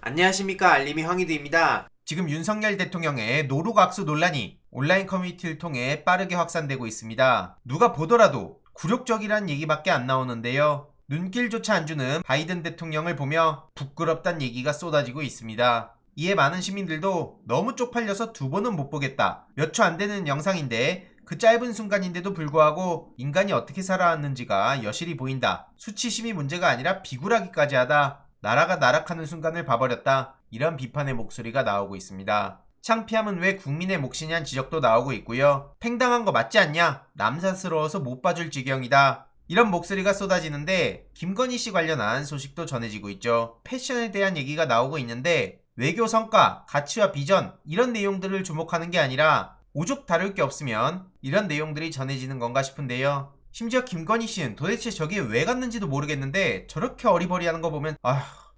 안녕하십니까, 알림이 황희두입니다. 지금 윤석열 대통령의 노루각수 논란이 온라인 커뮤니티를 통해 빠르게 확산되고 있습니다. 누가 보더라도 굴욕적이란 얘기밖에 안 나오는데요. 눈길조차 안 주는 바이든 대통령을 보며 부끄럽단 얘기가 쏟아지고 있습니다. 이에 많은 시민들도 너무 쪽팔려서 두 번은 못 보겠다. 몇 초 안 되는 영상인데 그 짧은 순간인데도 불구하고 인간이 어떻게 살아왔는지가 여실히 보인다. 수치심이 문제가 아니라 비굴하기까지 하다. 나라가 나락하는 순간을 봐버렸다. 이런 비판의 목소리가 나오고 있습니다. 창피함은 왜 국민의 몫이냐는 지적도 나오고 있고요. 팽당한 거 맞지 않냐? 남사스러워서 못 봐줄 지경이다. 이런 목소리가 쏟아지는데 김건희 씨 관련한 소식도 전해지고 있죠. 패션에 대한 얘기가 나오고 있는데 외교 성과, 가치와 비전 이런 내용들을 주목하는 게 아니라 오죽 다룰 게 없으면 이런 내용들이 전해지는 건가 싶은데요. 심지어 김건희 씨는 도대체 저기에 왜 갔는지도 모르겠는데 저렇게 어리버리하는 거 보면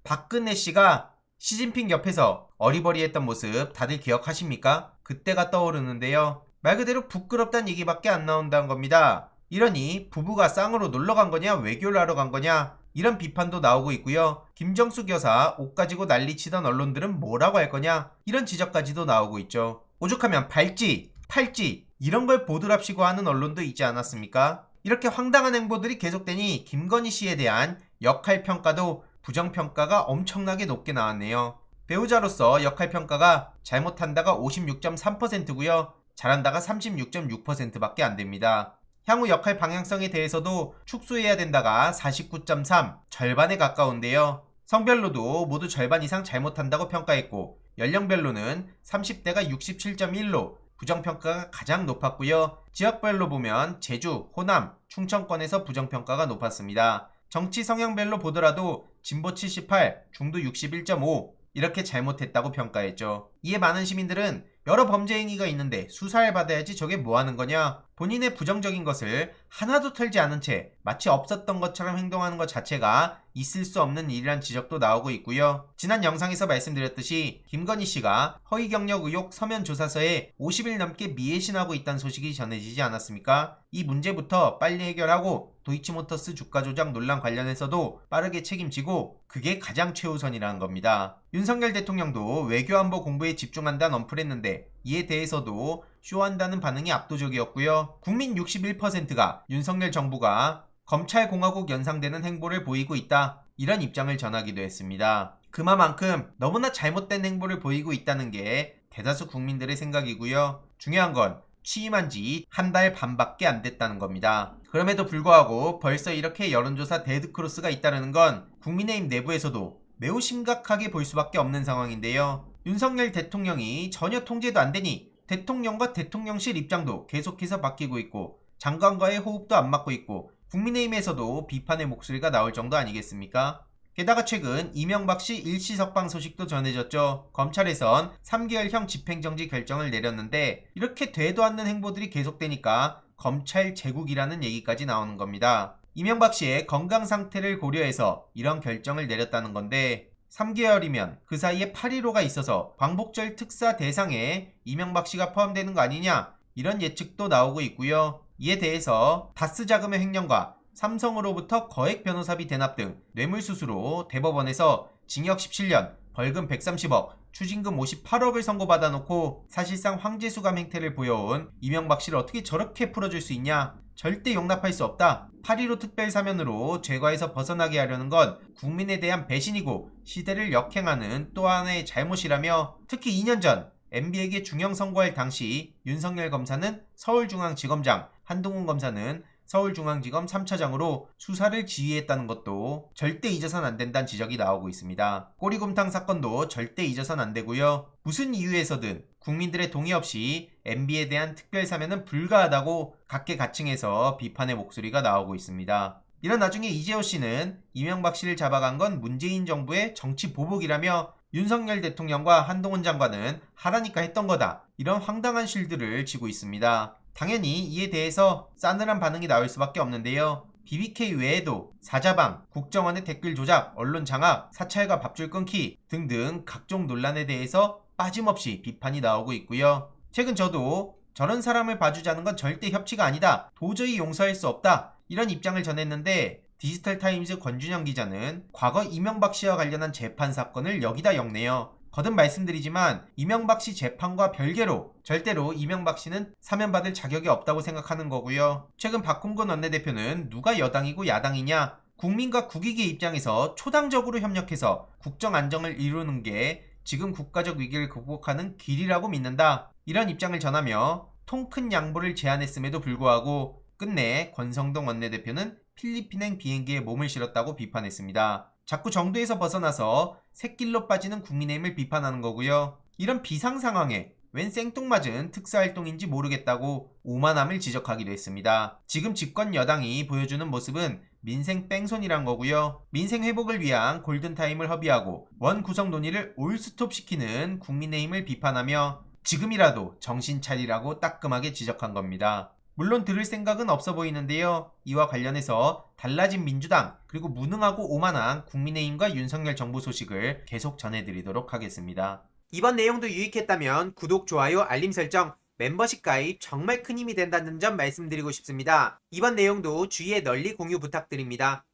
박근혜 씨가 시진핑 옆에서 어리버리했던 모습 다들 기억하십니까? 그때가 떠오르는데요. 말 그대로 부끄럽다는 얘기밖에 안 나온다는 겁니다. 이러니 부부가 쌍으로 놀러 간 거냐 외교를 하러 간 거냐 이런 비판도 나오고 있고요. 김정숙 여사 옷 가지고 난리치던 언론들은 뭐라고 할 거냐 이런 지적까지도 나오고 있죠. 오죽하면 발찌, 팔찌 이런 걸 보드랍시고 하는 언론도 있지 않았습니까? 이렇게 황당한 행보들이 계속되니 김건희 씨에 대한 역할평가도 부정평가가 엄청나게 높게 나왔네요. 배우자로서 역할평가가 잘못한다가 56.3%고요. 잘한다가 36.6%밖에 안됩니다. 향후 역할 방향성에 대해서도 축소해야 된다가 49.3, 절반에 가까운데요. 성별로도 모두 절반 이상 잘못한다고 평가했고 연령별로는 30대가 67.1로 부정평가가 가장 높았고요. 지역별로 보면 제주, 호남, 충청권에서 부정평가가 높았습니다. 정치 성향별로 보더라도 진보 78, 중도 61.5 이렇게 잘못했다고 평가했죠. 이에 많은 시민들은 여러 범죄 행위가 있는데 수사를 받아야지 저게 뭐 하는 거냐? 본인의 부정적인 것을 하나도 털지 않은 채 마치 없었던 것처럼 행동하는 것 자체가 있을 수 없는 일이란 지적도 나오고 있고요. 지난 영상에서 말씀드렸듯이 김건희 씨가 허위 경력 의혹 서면 조사서에 50일 넘게 미해신하고 있다는 소식이 전해지지 않았습니까? 이 문제부터 빨리 해결하고 도이치모터스 주가 조작 논란 관련해서도 빠르게 책임지고 그게 가장 최우선이라는 겁니다. 윤석열 대통령도 외교안보 공부에 집중한다는 언플했는데 이에 대해서도 쇼한다는 반응이 압도적이었고요. 국민 61%가 윤석열 정부가 검찰공화국 연상되는 행보를 보이고 있다. 이런 입장을 전하기도 했습니다. 그만큼 너무나 잘못된 행보를 보이고 있다는 게 대다수 국민들의 생각이고요. 중요한 건 취임한 지 한 달 반밖에 안 됐다는 겁니다. 그럼에도 불구하고 벌써 이렇게 여론조사 데드크로스가 있다는 건 국민의힘 내부에서도 매우 심각하게 볼 수밖에 없는 상황인데요. 윤석열 대통령이 전혀 통제도 안 되니 대통령과 대통령실 입장도 계속해서 바뀌고 있고 장관과의 호흡도 안 맞고 있고 국민의힘에서도 비판의 목소리가 나올 정도 아니겠습니까? 게다가 최근 이명박 씨 일시 석방 소식도 전해졌죠. 검찰에선 3개월형 집행정지 결정을 내렸는데 이렇게 되도 않는 행보들이 계속되니까 검찰 제국이라는 얘기까지 나오는 겁니다. 이명박 씨의 건강 상태를 고려해서 이런 결정을 내렸다는 건데 3개월이면 그 사이에 8.15가 있어서 광복절 특사 대상에 이명박 씨가 포함되는 거 아니냐 이런 예측도 나오고 있고요. 이에 대해서 다스 자금의 횡령과 삼성으로부터 거액 변호사비 대납 등 뇌물수수로 대법원에서 징역 17년, 벌금 130억, 추징금 58억을 선고받아 놓고 사실상 황제수감 행태를 보여온 이명박 씨를 어떻게 저렇게 풀어줄 수 있냐? 절대 용납할 수 없다. 8.15 특별사면으로 죄과에서 벗어나게 하려는 건 국민에 대한 배신이고 시대를 역행하는 또 하나의 잘못이라며 특히 2년 전 MB에게 중형 선고할 당시 윤석열 검사는 서울중앙지검장, 한동훈 검사는 서울중앙지검 3차장으로 수사를 지휘했다는 것도 절대 잊어선 안 된다는 지적이 나오고 있습니다. 꼬리곰탕 사건도 절대 잊어선 안 되고요. 무슨 이유에서든 국민들의 동의 없이 MB에 대한 특별사면은 불가하다고 각계각층에서 비판의 목소리가 나오고 있습니다. 이런 와중에 이재호 씨는 이명박 씨를 잡아간 건 문재인 정부의 정치 보복이라며 윤석열 대통령과 한동훈 장관은 하라니까 했던 거다. 이런 황당한 실드를 쥐고 있습니다. 당연히 이에 대해서 싸늘한 반응이 나올 수밖에 없는데요. BBK 외에도 사자방, 국정원의 댓글 조작, 언론 장악, 사찰과 밥줄 끊기 등등 각종 논란에 대해서 빠짐없이 비판이 나오고 있고요. 최근 저도 저런 사람을 봐주자는 건 절대 협치가 아니다. 도저히 용서할 수 없다. 이런 입장을 전했는데 디지털타임즈 권준영 기자는 과거 이명박 씨와 관련한 재판 사건을 여기다 엮네요. 거듭 말씀드리지만 이명박 씨 재판과 별개로 절대로 이명박 씨는 사면받을 자격이 없다고 생각하는 거고요. 최근 박홍근 원내대표는 누가 여당이고 야당이냐, 국민과 국익의 입장에서 초당적으로 협력해서 국정 안정을 이루는 게 지금 국가적 위기를 극복하는 길이라고 믿는다. 이런 입장을 전하며 통 큰 양보를 제안했음에도 불구하고 끝내 권성동 원내대표는 필리핀행 비행기에 몸을 실었다고 비판했습니다. 자꾸 정도에서 벗어나서 샛길로 빠지는 국민의힘을 비판하는 거고요. 이런 비상 상황에 웬 생뚱맞은 특사활동인지 모르겠다고 오만함을 지적하기도 했습니다. 지금 집권 여당이 보여주는 모습은 민생 뺑손이란 거고요. 민생 회복을 위한 골든타임을 허비하고 원 구성 논의를 올스톱시키는 국민의힘을 비판하며 지금이라도 정신 차리라고 따끔하게 지적한 겁니다. 물론 들을 생각은 없어 보이는데요. 이와 관련해서 달라진 민주당 그리고 무능하고 오만한 국민의힘과 윤석열 정부 소식을 계속 전해드리도록 하겠습니다. 이번 내용도 유익했다면 구독, 좋아요, 알림 설정, 멤버십 가입 정말 큰 힘이 된다는 점 말씀드리고 싶습니다. 이번 내용도 주위에 널리 공유 부탁드립니다.